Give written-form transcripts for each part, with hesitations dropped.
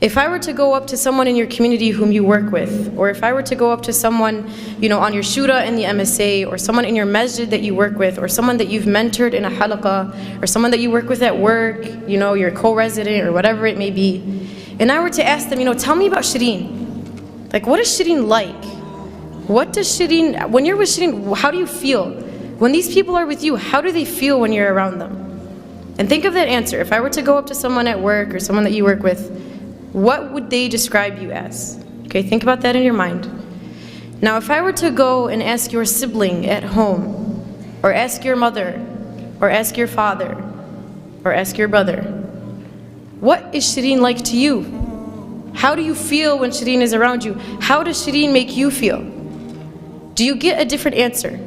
If I were to go up to someone in your community whom you work with, or if I were to go up to someone, on your shura in the MSA, or someone in your masjid that you work with, or someone that you've mentored in a halaqah, or someone that you work with at work, your co-resident, or whatever it may be, and I were to ask them, tell me about Shireen. Like, what is Shireen like? What does Shireen, when you're with Shireen, how do you feel? When these people are with you, how do they feel when you're around them? And think of that answer. If I were to go up to someone at work or someone that you work with, what would they describe you as? Okay, think about that in your mind. Now, if I were to go and ask your sibling at home, or ask your mother, or ask your father, or ask your brother, what is Shireen like to you? How do you feel when Shireen is around you? How does Shireen make you feel? Do you get a different answer?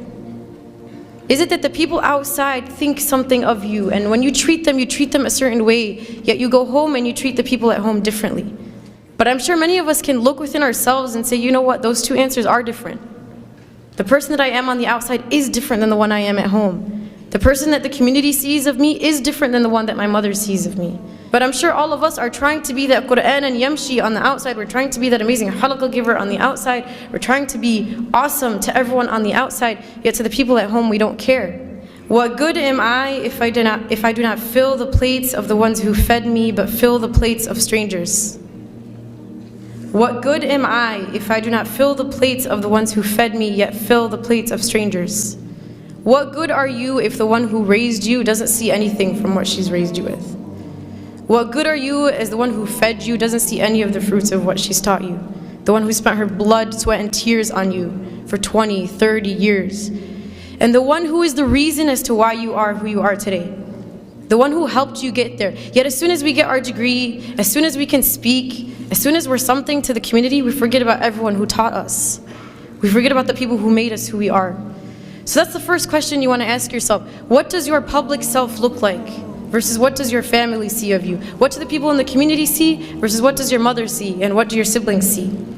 Is it that the people outside think something of you, and when you treat them a certain way, yet you go home and you treat the people at home differently? But I'm sure many of us can look within ourselves and say, you know what, those two answers are different. The person that I am on the outside is different than the one I am at home. The person that the community sees of me is different than the one that my mother sees of me. But I'm sure all of us are trying to be that Qur'an and Yamshi on the outside. We're trying to be that amazing halaqah giver on the outside. We're trying to be awesome to everyone on the outside, yet to the people at home we don't care. What good am I if I do not fill the plates of the ones who fed me, but fill the plates of strangers? What good am I if I do not fill the plates of the ones who fed me, yet fill the plates of strangers? What good are you if the one who raised you doesn't see anything from what she's raised you with? What good are you as the one who fed you doesn't see any of the fruits of what she's taught you? The one who spent her blood, sweat, and tears on you for 20, 30 years. And the one who is the reason as to why you are who you are today. The one who helped you get there. Yet as soon as we get our degree, as soon as we can speak, as soon as we're something to the community, we forget about everyone who taught us. We forget about the people who made us who we are. So that's the first question you want to ask yourself. What does your public self look like? Versus what does your family see of you? What do the people in the community see? Versus what does your mother see? And what do your siblings see?